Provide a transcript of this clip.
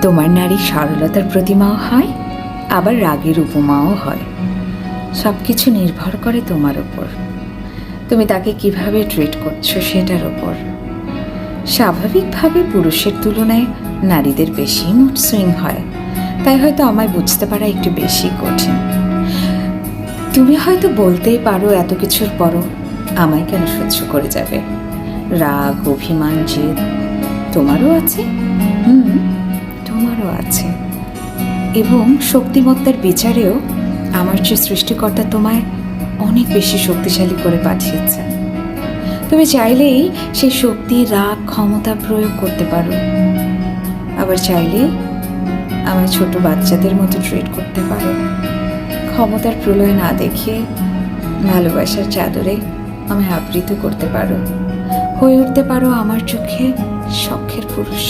তোমার নারী সরলতার প্রতিমাও হয়, আবার রাগের উপমাও হয়। সব কিছু নির্ভর করে তোমার ওপর, তুমি তাকে কিভাবে ট্রিট করছো সেটার ওপর। স্বাভাবিকভাবে পুরুষের তুলনায় নারীদের বেশি মুড সুইং হয়, তাই হয়তো আমায় বুঝতে পারা একটু বেশি কঠিন। তুমি হয়তো বলতেই পারো এত কিছুর পরও আমায় কেন সহ্য করে যাবে। রাগ, অভিমান, জেদ তোমারও আছে। তোমারও আছে। এবং শক্তিমত্তার বিচারেও আমার যে সৃষ্টিকর্তা তোমায় অনেক বেশি শক্তিশালী করে পাঠিয়েছে। তুমি চাইলেই সেই শক্তি, রাগ, ক্ষমতা প্রয়োগ করতে পারো, আবার চাইলে আমার ছোট বাচ্চাদের মতো ট্রিট করতে পারো। ক্ষমতার প্রলয় না দেখিয়ে ভালোবাসার চাদরে আমায় আবৃত করতে পারো, হয়ে উঠতে পারো আমার চোখে শখের পুরুষ।